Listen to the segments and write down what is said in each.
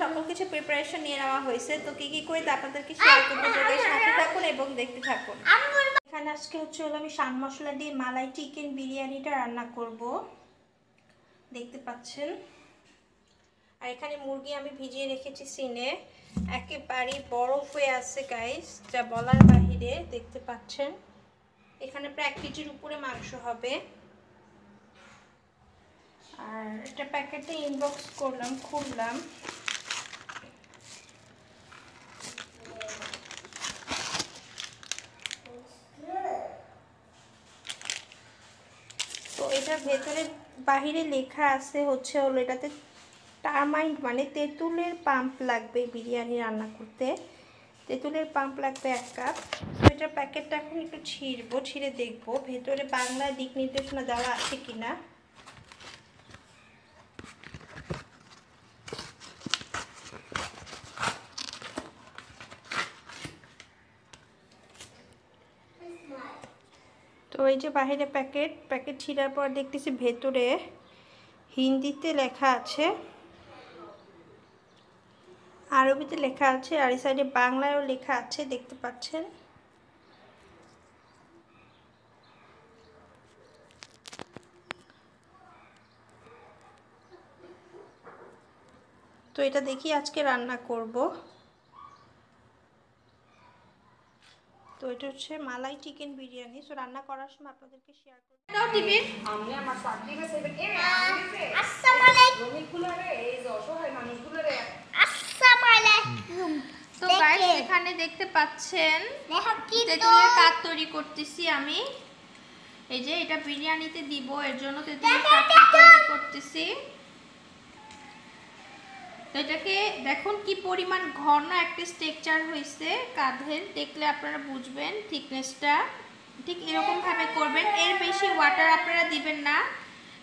সকল কিছু প্রিপারেশন নিয়ে নেওয়া হয়েছে। তো কি কি করে তা আপনাদেরকে শেয়ার করবো, সাথে থাকুন এবং দেখতে থাকুন। এখানে আজকে হলো আমি শান মশলা দিয়ে মালাই চিকেন বিরিয়ানিটা রান্না করব, দেখতে পাচ্ছেন। আর এখানে মুরগি আমি ভিজিয়ে রেখেছি সিনে, একেবারে বরফ হয়ে আছে গাইস, যা বলার বাহিরে। দেখতে পাচ্ছেন এখানে প্রায় 1 কেজির উপরে মাংস হবে। আর এটা প্যাকেটে ইনবক্স করলাম, খুললাম। তো এটার ভেতরে বাহিরে লেখা আছে হলো এটাতে টারমাইট মানে তেঁতুলের পাম্প লাগবে বিরিয়ানি রান্না করতে। তেঁতুলের পাম্প লাগবে 1 কাপ। তো এটার প্যাকেটটা এখন একটু ছিঁড়বো, ছিঁড়ে দেখবো ভেতরে বাংলায় দিক নির্দেশনা দেওয়া আছে কিনা। তো এই যে বাইরে প্যাকেট ছিঁড়ার পর দেখতেছি ভেতরে হিন্দিতে লেখা আছে, আরবিতে লেখা আছে, আর এই সাইডে বাংলায়ও লেখা আছে, দেখতে পাচ্ছেন। তো এটা দেখি আজকে রান্না করব। তো এটা হচ্ছে মালাই চিকেন বিরিয়ানি। সো রান্না করার সময় আপনাদেরকে শেয়ার করব। দাও টিভি আমি আমার সাথীকে সেবে কে আসসালামু আলাইকুম রনিগুলো রে, এই যে অসহায় মানুষগুলো রে। আসসালামু আলাইকুম। তো গাইস এখানে দেখতে পাচ্ছেন দেখো কি তেঁতুলের কাঠ তৈরি করতেছি আমি। এই যে এটা বিরিয়ানিতে দিব, এর জন্য তেঁতুলের কাঠ তৈরি করতেছি। তো এটাকে দেখুন কি পরিমাণ ঘন একটা স্ট্রাকচার হয়েছে কাঁধের, দেখলে আপনারা বুঝবেন থিকনেসটা। ঠিক এরকম ভাবে করবেন, এর বেশি ওয়াটার আপনারা দিবেন না।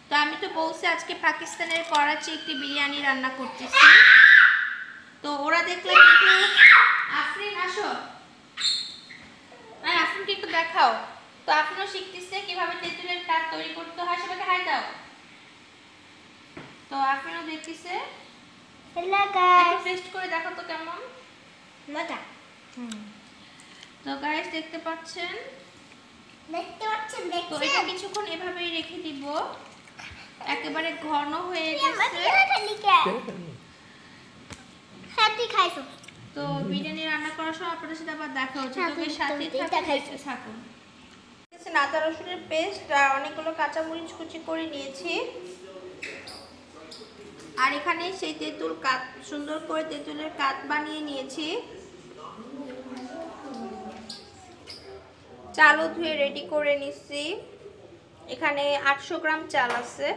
তো আমি তো বলছি আজকে পাকিস্তানের করাচি একটি বিরিয়ানি রান্না করতেছি। তো ওরা দেখলে কিন্তু আফরিন আসো, হ্যাঁ আফরিনকে একটু দেখাও। তো আফরিনও শিখতেছে কিভাবে তেঁতুলের কাঠ তৈরি করতে হয়, সবাইকে হাই দাও। তো আফরিনও দেখতেছে। হ্যালো গাইস, টেস্ট করে দেখো তো কেমন মজা। তো গাইস দেখতে পাচ্ছেন, তো এটা কিছুক্ষণ এভাবেই রেখে দিব, একেবারে ঘন হয়ে গেছে। তো বিরিয়ানি রান্না করার সময় আপনাদের সাথে আবার দেখা হচ্ছে, তোকে সাথে থাকুন। আদা রসুনের পেস্ট আর অনেকগুলো কাঁচামরিচ কুচি করে নিয়েছি। আর এখানে সেই তেঁতুল কাঠ, সুন্দর করে তেঁতুলের কাঠ বানিয়ে নিয়েছি। চালও ধুয়ে রেডি করে নিচ্ছি। এখানে 800 গ্রাম চাল আছে।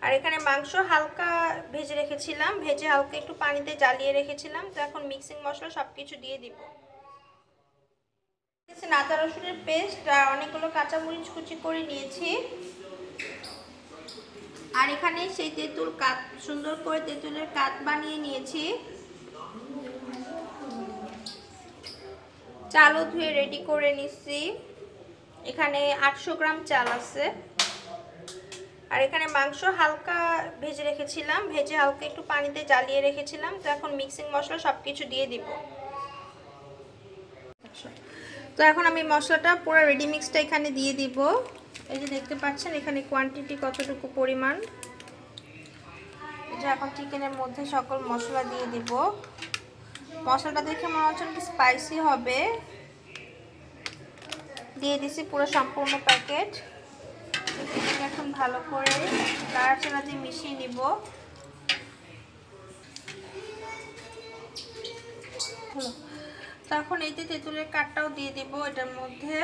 আর এখানে মাংস হালকা ভেজে রেখেছিলাম, ভেজে হালকা একটু পানিতে জ্বালিয়ে রেখেছিলাম। তো এখন মিক্সিং মশলা সবকিছু দিয়ে দিব। আদা রসুনের পেস্ট আর অনেকগুলো কাঁচামরিচ কুচি করে নিয়েছি। আর এখানে সেই তেঁতুল কাঠ, সুন্দর করে তেঁতুলের কাঠ বানিয়ে নিয়েছি। চালও ধুয়ে রেডি করে নিচ্ছি। এখানে 800 গ্রাম চাল আছে। আর এখানে মাংস হালকা ভেজে রেখেছিলাম, ভেজে হালকা একটু পানিতে জ্বালিয়ে রেখেছিলাম। তো এখন মিক্সিং মশলা সবকিছু দিয়ে দিব। তো এখন আমি মশলাটা পুরো রেডি মিক্সটা এখানে দিয়ে দিব। এই যে দেখতে পাচ্ছেন এখানে কোয়ান্টিটি কতটুকু পরিমাণ। এই যে এখন চিকেনের মধ্যে সকল মশলা দিয়ে দিব। মশলাটা দেখে মনে হচ্ছে কি স্পাইসি হবে। দিয়ে দিছি পুরো সম্পূর্ণ প্যাকেট। এটাকে এখন ভালো করে নাড়াচাড়া দিয়ে মিশিয়ে নিব। তো এখন এই যে তেঁতুলের কাঠটাও দিয়ে দিব এটার মধ্যে।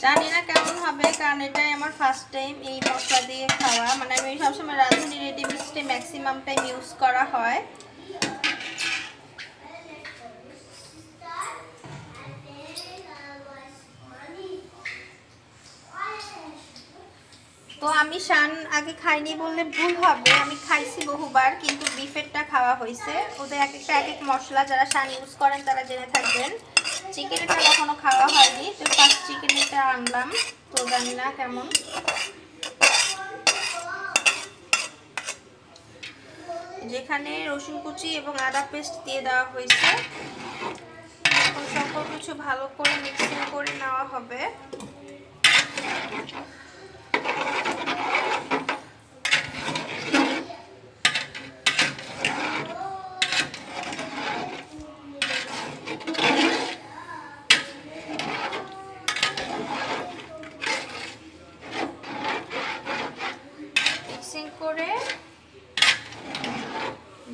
জানি না কেমন হবে, কারণ এটাই আমার ফার্স্ট টাইম এই মশলা দিয়ে খাওয়া। মানে আমি সবসময় রাঁধুনি রেডি মিক্সটা ম্যাক্সিমাম টাইম ইউজ করা হয়। তো আমি শান আগে খাইনি বললে ভুল হবে, আমি খাইছি বহুবার, কিন্তু বিফেরটা খাওয়া হয়েছে। ওদের এক একটা এক এক মশলা, যারা শান ইউজ করেন তারা জেনে থাকবেন। চিকেনটা কখনো খাওয়া হয়নি, তো ফার্স্ট চিকেনটা আনলাম, তো জানি না কেমন। যেখানে রসুন কুচি এবং আদা পেস্ট দিয়ে দেওয়া হয়েছে। এখন সকল কিছু ভালো করে মিক্সিং করে নেওয়া হবে। মিক্সিং করে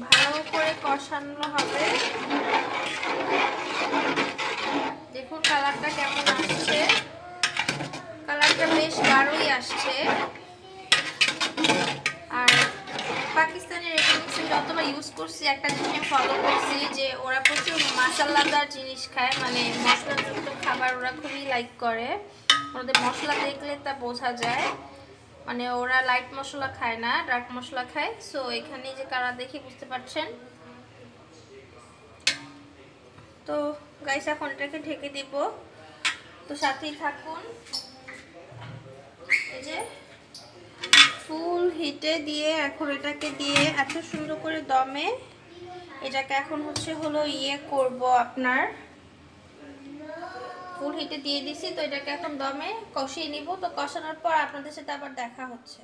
ভালো করে কষানো হবে। দেখুন কালারটা কেমন আসছে, কালারটা বেশ গাঢ়ই আসছে। আর পাকিস্তানের রেডিমিক্সে যতবার ইউজ করছি একটা জিনিস ফলো করছি যে ওরা প্রচুর মশলাদার জিনিস খায়, মানে মশলাযুক্ত খাবার ওরা খুবই লাইক করে। ওদের মশলা দেখলে তা বোঝা যায়, মানে ওরা লাইট মশলা খায় না, ডার্ক মশলা খায়। সো এখানে যে কালার দেখে বুঝতে পারছেন। তো গাইস এখন এটাকে ঢেকে দিব, তো সাথেই থাকুন। এই যে ফুল হিটে দিয়ে এখন এটাকে দিয়ে এত সুন্দর করে দমে এটাকে এখন হলো করব আপনার ফুল হিটে দিয়ে দিছি। তো এটাকে এখন দমে কষিয়ে নিব। তো কষানোর পর আপনাদের সাথে আবার দেখা হচ্ছে।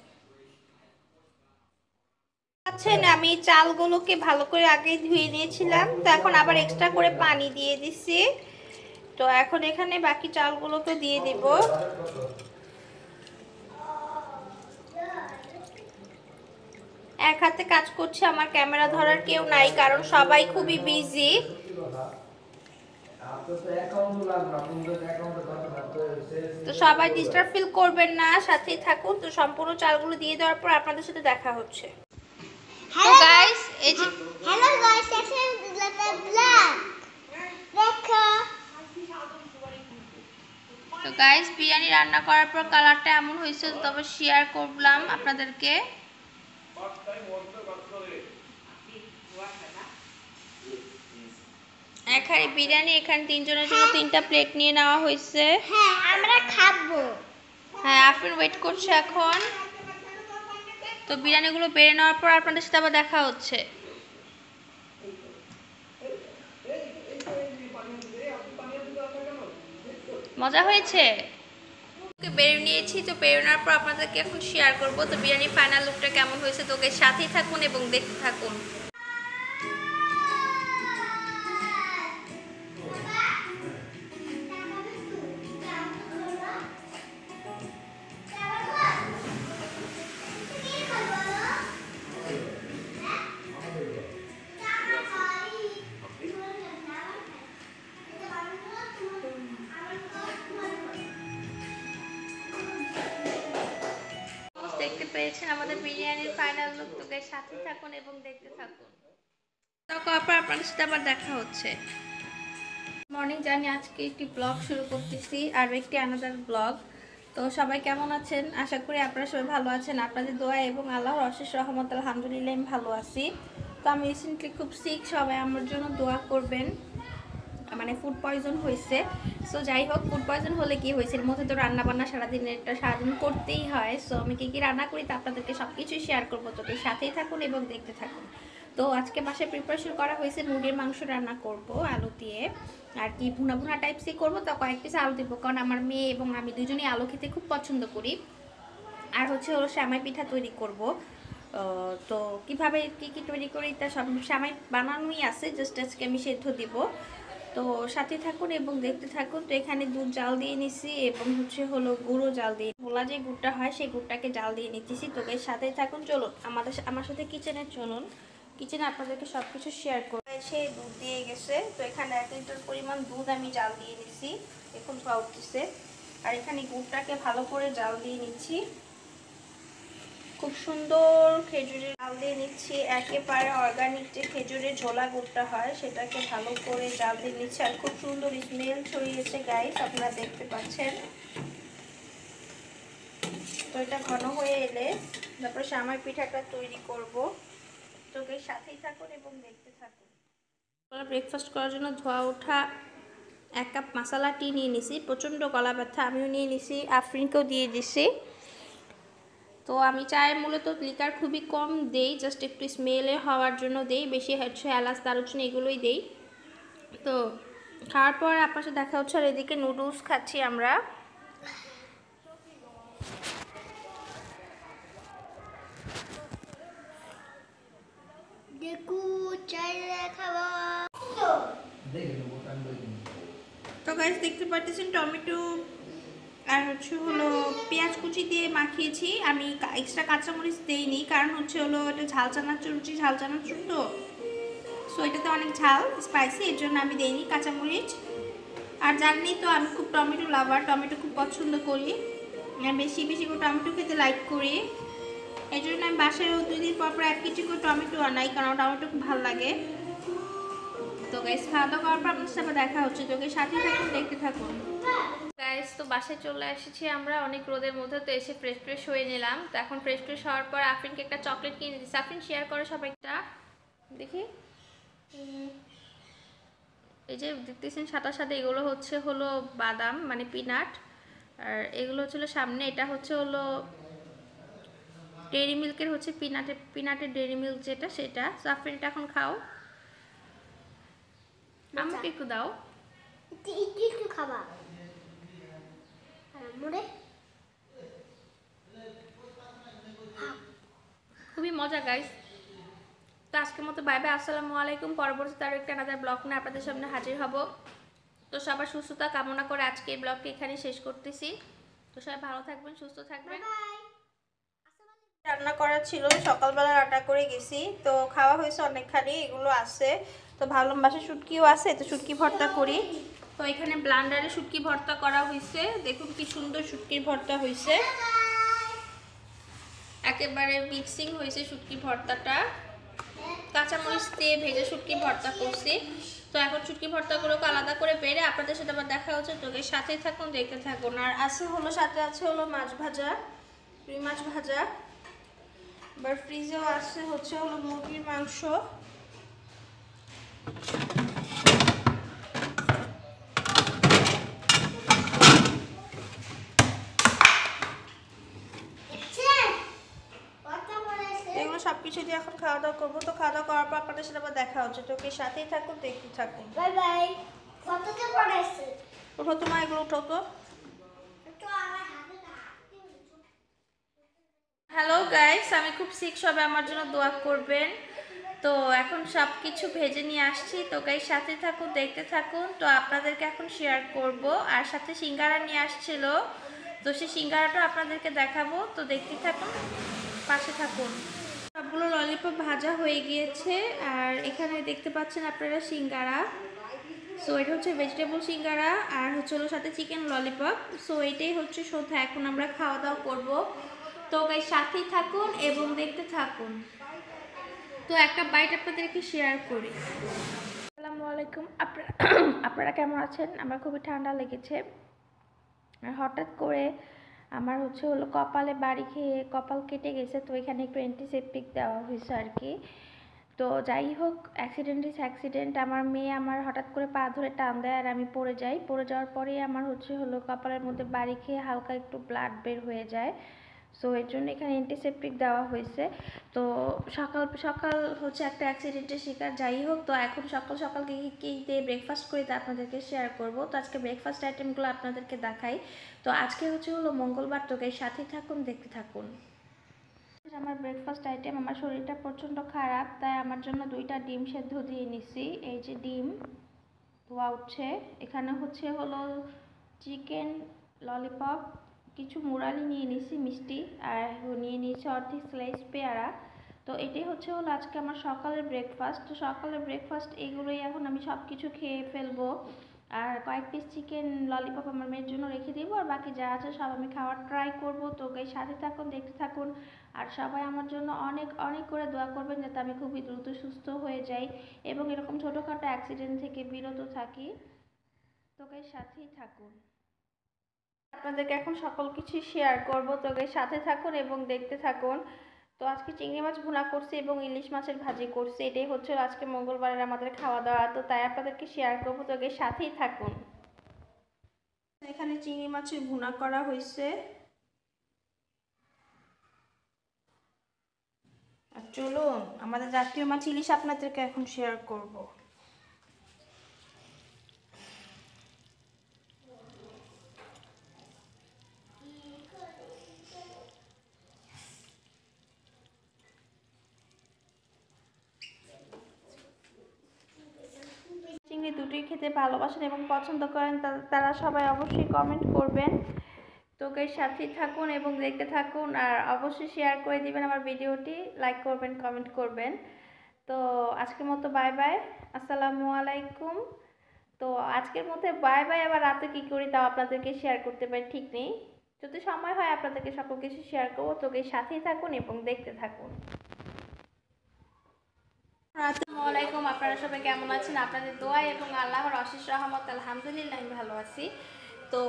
আমি চালগুলোকে ভালো করে আগে ধুয়ে নিয়েছিলাম, তো এখন আবার এক্সট্রা করে পানি দিয়ে দিছি। তো এখন এখানে বাকি চালগুলোকে দিয়ে দিব। এক হাতে কাজ করছে, আমার ক্যামেরা ধরার কেউ নাই, কারণ সবাই খুবই বিজি। তো সবাই ডিস্টার্ব ফিল করবেন না, সাথেই থাকুন। তো সম্পূর্ণ চালগুলো দিয়ে দেওয়ার পর আপনাদের সাথে দেখা হচ্ছে। তো গাইস এই যে হ্যালো গাইস, দেখো। তো গাইস বিরিয়ানি রান্না করার পর কালারটা এমন হয়েছে, তবে শেয়ার করলাম আপনাদেরকে। এখানে বিরিয়ানি, এখানে তিনজনের জন্য 3টা প্লেট নিয়ে নেওয়া হয়েছে। হ্যাঁ আমরা খাবো। হ্যাঁ আফরিন ওয়েট করছে এখন। তো বিরিয়ানিগুলো বেড়ে নেওয়ার পর আপনাদের সাথে আবার দেখা হচ্ছে। মজা হয়েছে, বেড়ে নিয়েছি। তো বেড়ে নেওয়ার পর আপনাদেরকে এখন শেয়ার করব। তো বিরিয়ানি ফাইনাল লুকটা কেমন হয়েছে, তোকে সাথেই থাকুন এবং দেখতে থাকুন। দেখতে পেয়েছেন আমাদের বিরিয়ানির ফাইনাল লুক, তোকে সাথে থাকুন এবং দেখতে থাকুন। তারপর আপনাদের সাথে আবার দেখা হচ্ছে। মর্নিং জানি আজকে একটি ব্লগ শুরু করতেছি, আর একটি আনাদার ব্লগ। তো সবাই কেমন আছেন? আশা করি আপনারা সবাই ভালো আছেন। আপনাদের দোয়া এবং আল্লাহর অশেষ রহমত, আলহামদুলিল্লাহ আমি ভালো আছি। তো আমি রিসেন্টলি খুব সিক, সবাই আমার জন্য দোয়া করবেন। মানে ফুড পয়জন হয়েছে। সো যাই হোক, ফুড পয়জন হলে কি হয়েছে, এর মধ্যে তো রান্নাবান্না সারাদিন করতেই হয়। সো আমি কী রান্না করি তা আপনাদেরকে সব কিছুই শেয়ার করবো। তো সাথেই থাকুন এবং দেখতে থাকুন। তো আজকে বাসায় প্রিপারেশন করা হয়েছে, মুরগির মাংস রান্না করব আলু দিয়ে, আর কি ভুনা ভুনা টাইপসই করবো। তো কয়েক পিস আলু দেবো, কারণ আমার মেয়ে এবং আমি দুজনেই আলু খেতে খুব পছন্দ করি। আর হলো সেমাই পিঠা তৈরি করব। তো কিভাবে কি তৈরি করি তা সব সেমাই বানানোই আছে, জাস্ট আজকে আমি সেদ্ধ দিব। তো সাথে থাকুন এবং দেখতে থাকুন। তো এখানে দুধ জাল দিয়ে নিছি এবং হলো গুঁড়ো জাল দিয়ে, ভোলা যে গুড়টা হয় সেই গুড়টাকে জাল দিয়ে নিতেছি। তো এর সাথেই থাকুন, চলুন আমার সাথে কিচেনে চলুন। কিচেনে আপনাদেরকে সব কিছু শেয়ার করবো। সে দুধ দিয়ে গেছে, তো এখানে 1 লিটার পরিমাণ দুধ আমি জাল দিয়ে নিছি, এখন ধোয়া উঠতেছে। আর এখানে গুড়টাকে ভালো করে জাল দিয়ে নিচ্ছি, খুব সুন্দর খেজুরের জাল দিয়ে নিচ্ছি। একেবারে অর্গানিক যে খেজুরের ঝোলা গুড়টা হয় সেটাকে ভালো করে জাল দিয়ে নিচ্ছি। আর খুব সুন্দর স্মেল ছড়িয়েছে গাইস, আপনারা দেখতে পাচ্ছেন। তো এটা ঘন হয়ে এলে তারপর সেমাই পিঠাটা তৈরি করব। তো সাথেই থাকুন এবং দেখতে থাকুন। ব্রেকফাস্ট করার জন্য ধোয়া ওঠা 1 কাপ মশলা টি নিয়ে নিছি, প্রচণ্ড গলা ব্যথা, আমিও নিয়ে নিছি, আফরিনকেও দিয়ে দিছি। তো আমি চায়ে মূলত লিকার খুবই কম দেই, জাস্ট একটু স্মেলে হওয়ার জন্য দেই, বেশি হচ্ছে এলাচ দারুচিনি এগুলোই দেই। তো খাওয়ার পর আপনার সাথে দেখা হচ্ছে। আর এদিকে নুডলস খাচ্ছি আমরা। তো গাইস দেখতে পাচ্ছেন টমেটো আর হচ্ছে হলো পেঁয়াজ কুচি দিয়ে মাখিয়েছি। আমি এক্সট্রা কাঁচামরিচ দেইনি, কারণ হচ্ছে হলো এটা ঝাল চানাচুর, ঝাল চানাচুর তো, সো এটাতে অনেক ঝাল স্পাইসি, এর জন্য আমি দেইনি কাঁচামরিচ। আর জানি তো আমি খুব টমেটো লাভার, টমেটো খুব পছন্দ করি, বেশি বেশি করে টমেটো খেতে লাইক করি। এই জন্য আমি বাসায় 2 দিন পর 1 কেজি করে টমেটো আনাই, কারণ টমেটো খুব ভালো লাগে। তো গাইস খাওয়া দাওয়া করার পর আপনার সাথে দেখা হচ্ছে, তোকে সাথে থাকুন, দেখতে থাকুন। গাইস তো বাসায় চলে এসেছি আমরা অনেক রোদের মধ্যে, তো এসে ফ্রেশ হয়ে নিলাম। তো এখন ফ্রেশ হওয়ার পর আফরিনকে একটা চকলেট কিনে দিচ্ছি। আফরিন শেয়ার করে সবাই একটা দেখি। এই যে দেখতেছেন সাথে এগুলো হচ্ছে হলো বাদাম মানে পিনাট, আর এগুলো হচ্ছে সামনে এটা হচ্ছে হলো ডেইরি মিল্কের হচ্ছে পিনাটের ডেইরি মিল্ক যেটা, সেটা। সো আফরিনটা এখন খাও, আমাকে একটু দাও, একটু খাবা মোরে। খুবই মজা গাইস। তো আজকের মতো বাই বাই, আসসালামু আলাইকুম। পরবর্তীতে আরও একটা আলাদা ব্লগ নিয়ে আপনাদের সামনে হাজির হব। তো সবার সুস্থতা কামনা করে আজকে এই ব্লগটি এখানে শেষ করতেছি। তো সবাই ভালো থাকবেন, সুস্থ থাকবেন। রান্না করা ছিল, সকালবেলা রান্না করে গেছি, তো খাওয়া হয়েছে অনেকখানি, এগুলো আছে। তো ভাবলাম বাসায় শুটকিও আছে, তো শুটকি ভর্তা করি। তো এখানে ব্লান্ডারে শুটকি ভর্তা করা হয়েছে, দেখুন কি সুন্দর শুটকির ভর্তা হয়েছে, একেবারে মিক্সিং হয়েছে শুটকি ভর্তাটা। কাঁচামরিচ দিয়ে ভেজে শুটকি ভর্তা করছি। তো এখন শুটকি ভর্তাগুলোকে আলাদা করে বেড়ে আপনাদের সাথে আবার দেখা হচ্ছে। তোকে সাথেই থাকুন, দেখতে থাকুন। আর আছে হলো সাথে আছে হলো মাছ ভাজা, রুই মাছ ভাজা। আবার ফ্রিজেও আছে হচ্ছে হলো মুরগির মাংস। এগুলো সবকিছু দিয়ে এখন খাওয়া দাওয়া করবো। তো খাওয়া দাওয়া করার পর আপনাদের সাথে আবার দেখা হচ্ছে। তোকে সাথেই থাকুন, দেখতে থাকুন। Bye bye. কতটা পড়াইছে? ওঠো তোমার এগুলো উঠো তো। হ্যালো গাইস, আমি খুব সিক, সবাই আমার জন্য দোয়া করবেন। তো এখন সব কিছু ভেজে নিয়ে আসছি। তো গাইস সাথে থাকুন, দেখতে থাকুন। তো আপনাদেরকে এখন শেয়ার করব। আর সাথে সিঙ্গারা নিয়ে আসছিল, তো সেই সিঙ্গারাটা আপনাদেরকে দেখাবো। তো দেখতে থাকুন, পাশে থাকুন। সবগুলো ললিপপ ভাজা হয়ে গিয়েছে। আর এখানে দেখতে পাচ্ছেন আপনারা সিঙ্গারা। সো এটা হচ্ছে ভেজিটেবল সিঙ্গারা, আর হচ্ছে হলো সাথে চিকেন ললিপপ। সো এটাই হচ্ছে সন্ধ্যা, এখন আমরা খাওয়া দাওয়া করবো। তো গাইস সাথেই থাকুন এবং দেখতে থাকুন। তো একটা বাইট আপনাদেরকে শেয়ার করি। আসসালামু আলাইকুম, আপনারা কেমন আছেন? আমার খুবই ঠান্ডা লেগেছে, আর হঠাৎ করে আমার হচ্ছে হলো কপালে বাড়ি খেয়ে কপাল কেটে গেছে। তো এখানে একটু অ্যান্টিসেপটিক দেওয়া হয়েছে আর কি। তো যাই হোক, অ্যাক্সিডেন্ট ইজ অ্যাক্সিডেন্ট। আমার মেয়ে আমার হঠাৎ করে পা ধরে টান দেয়, আর আমি পড়ে যাই। পড়ে যাওয়ার পরেই আমার হচ্ছে হলো কপালের মধ্যে বাড়ি খেয়ে হালকা একটু ব্লাড বের হয়ে যায়। সো এর জন্য এখানে অ্যান্টিসেপটিক দেওয়া হয়েছে। তো সকাল সকাল হচ্ছে একটা অ্যাক্সিডেন্টের শিকার। যাই হোক, তো এখন সকাল সকাল কী দিয়ে ব্রেকফাস্ট করি তা আপনাদেরকে শেয়ার করব। তো আজকে ব্রেকফাস্ট আইটেমগুলো আপনাদেরকে দেখাই। তো আজকে হচ্ছে হলো মঙ্গলবার, তো এর সাথেই থাকুন, দেখতে থাকুন। আমার ব্রেকফাস্ট আইটেম, আমার শরীরটা প্রচণ্ড খারাপ, তাই আমার জন্য 2টা ডিম সেদ্ধ দিয়ে নিছি। এই যে ডিম ধোয়া উঠছে। এখানে হচ্ছে হলো চিকেন ললিপপ, কিছু মুরালি নিয়ে নিছি মিষ্টি, আর নিয়ে নিয়েছি অর্ধেক স্লাইস পেয়ারা। তো এটাই হচ্ছে হলো আজকে আমার সকালের ব্রেকফাস্ট। তো সকালের ব্রেকফাস্ট এগুলোই, এখন আমি সব কিছু খেয়ে ফেলবো। আর কয়েক পিস চিকেন ললিপপ আমার মেয়ের জন্য রেখে দেবো, আর বাকি যা আছে সব আমি খাওয়ার ট্রাই করব। তো এই সাথে থাকুন, দেখতে থাকুন। আর সবাই আমার জন্য অনেক অনেক করে দোয়া করবেন, যাতে আমি খুবই দ্রুত সুস্থ হয়ে যাই এবং এরকম ছোটোখাটো অ্যাক্সিডেন্ট থেকে বিরত থাকি। তো এর সাথেই থাকুন, আপনাদেরকে এখন সকল কিছু শেয়ার করব। তো এর সাথে থাকুন এবং দেখতে থাকুন। তো আজকে চিংড়ি মাছ ভুনা করছি এবং ইলিশ মাছের ভাজি করছি। এটাই হচ্ছে আজকে মঙ্গলবারের আমাদের খাওয়া দাওয়া। তো তাই আপনাদেরকে শেয়ার করবো, তো এর সাথেই থাকুন। এখানে চিংড়ি মাছের ভুনা করা হয়েছে। আর চলুন আমাদের জাতীয় মাছ ইলিশ আপনাদেরকে এখন শেয়ার করব। চিংড়ি দুটোই খেতে ভালোবাসেন এবং পছন্দ করেন তারা সবাই অবশ্যই কমেন্ট করবেন। তো এর সাথেই থাকুন এবং দেখতে থাকুন, আর অবশ্যই শেয়ার করে দিবেন আমার ভিডিওটি, লাইক করবেন, কমেন্ট করবেন। তো আজকের মতো বাই বাই, আসসালামু আলাইকুম। তো আজকের মধ্যে বাই বাই, আবার রাতে কী করি তাও আপনাদেরকে শেয়ার করতে পারি ঠিক নেই, যদি সময় হয় আপনাদেরকে সকল কিছু শেয়ার করবো। তো এর সাথেই থাকুন এবং দেখতে থাকুন। আসসালামু আলাইকুম, আপনারা সবাই কেমন আছেন? আপনাদের দোয়া এবং আল্লাহর অশেষ রহমত, আলহামদুলিল্লাহ আমি ভালো আছি। তো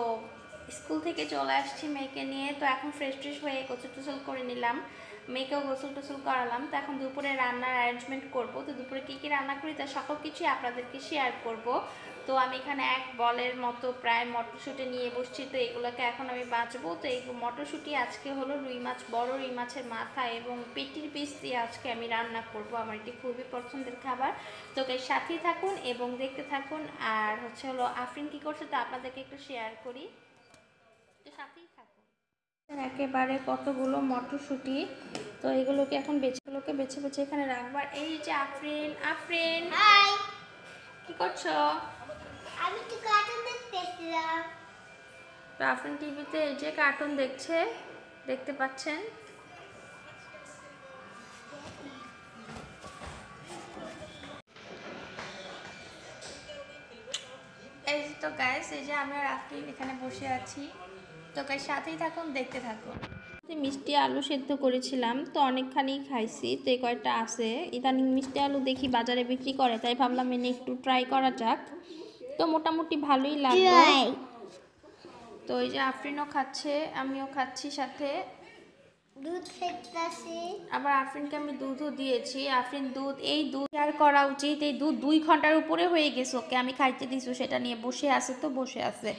স্কুল থেকে চলে আসছি মেয়েকে নিয়ে। তো এখন ফ্রেশ ট্রেশ হয়ে গোসল টোসল করে নিলাম, মেয়েকেও গোসল টোসল করালাম। তো এখন দুপুরে রান্নার অ্যারেঞ্জমেন্ট করব। তো দুপুরে কী কী রান্না করি তার সকল কিছুই আপনাদেরকে শেয়ার করব। তো আমি এখানে এক বলের মতো প্রায় মটরশুঁটি নিয়ে বসছি। তো এগুলোকে এখন আমি বাঁচবো। তো এই মটরশুঁটি আজকে হলো রুই মাছ, বড় রুই মাছের মাথা এবং পেটির পিস দিয়ে আজকে আমি রান্না করব। আমার এটি খুবই পছন্দের খাবার। তো এর সাথেই থাকুন এবং দেখতে থাকুন। আর হলো আফরিন কী করছে তো আপনাদেরকে একটু শেয়ার করি, তো সাথেই থাকুন। একেবারে কতগুলো মটরশুঁটি, তো এগুলোকে এখন বেছে বেছে এখানে রাখবার। এই যে আফরিন, আফরিন হাই, কি করছো? আমি তো কার্টুন দেখতেছিলাম। তো আফরিন টিভিতে এই যে কার্টুন দেখছে, দেখতে পাচ্ছেন। এই তো গাইস, এই যে আমি আর আফরিন এখানে বসে আছি। তো গাইস সাথেই থাকুন, দেখতে থাকুন। মিষ্টি আলু সেদ্ধ করেছিলাম, তো অনেকখানি খাইছি, তো এই কয়টা আছে। ইদানিং মিষ্টি আলু দেখি বাজারে বিক্রি করে, তাই ভাবলাম এনে একটু ট্রাই করা যাক। তো মোটামুটি ভালোই লাগলো। তো এই যে আফরিনও খাচ্ছে, আমিও খাচ্ছি সাথে। দুধ খেতেছি। আবার আফরিনকে আমি দুধও দিয়েছি। আফরিন এই দুধ শেয়ার করা উচিত। এই দুধ 2 ঘন্টার উপরে হয়ে গেছে, ওকে আমি খাইতে দিছি, সেটা নিয়ে বসে আছে। তো বসে আছে,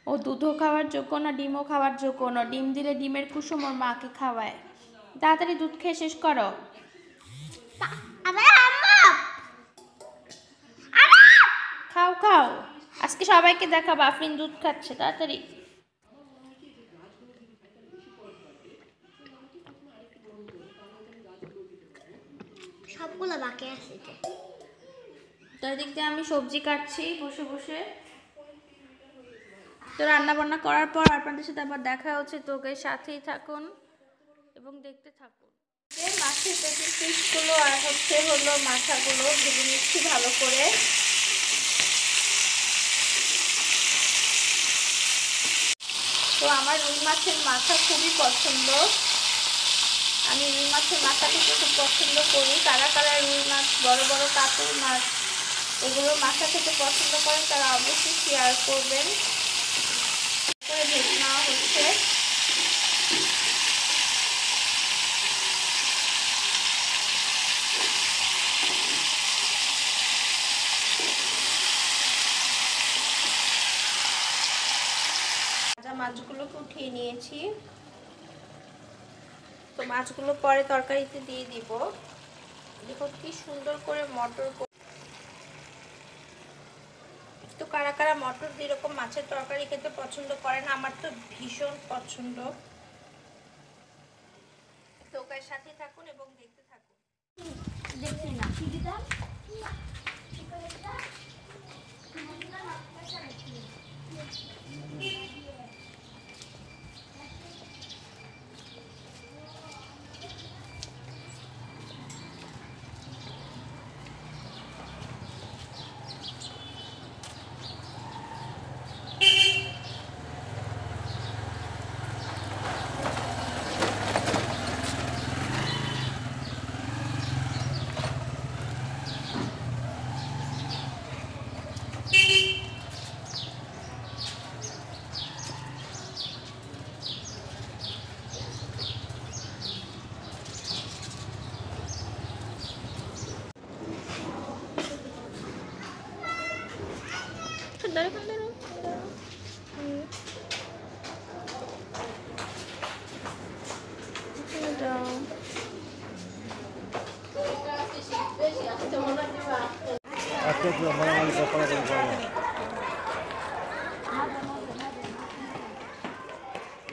ও দুধও খাওয়ার যোগ্য না, ডিমও খাওয়ার যোগ্য না। ডিম দিলে ডিমের কুসুম ওর মাকে খাওয়ায়। তাড়াতাড়ি দুধ খেয়ে শেষ করো। খাও খাও, আজকে সবাইকে দেখাবো আফরিন দুধ খাচ্ছে, তাড়াতাড়ি। সবগুলো বাকি আছে। তো এদিক দিয়ে আমি সবজি কাটছি বসে বসে। তো রান্না বান্না করার পর আপনাদের সাথে আবার দেখা হচ্ছে। তো এর সাথেই থাকুন এবং দেখতে থাকুন। মাছের পেটির পিসগুলো আর হলো মাথাগুলো ভেজে নিচ্ছি ভালো করে। তো আমার রুই মাছের মাথা খুবই পছন্দ, আমি রুই মাছের মাথা খেতে খুব পছন্দ করি। কারা কারা রুই মাছ, বড় বড় কাতল মাছ, এগুলোর মাথা খেতে পছন্দ করেন তারা অবশ্যই শেয়ার করবেন। করে ভেজে নেওয়া হচ্ছে। ভাজা মাছগুলোকে উঠিয়ে নিয়েছি। তো মাছগুলো পরে তরকারিতে দিয়ে দিব। দেখো কি সুন্দর করে মটর। তো কারা কারা মটর দিয়ে এরকম মাছের তরকারি খেতে পছন্দ করেন? আমার তো ভীষণ পছন্দ। তো ওর সাথে থাকুন এবং দেখতে থাকুন। দেখছি না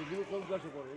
এগুলো কোন ক্লাসে পড়ে?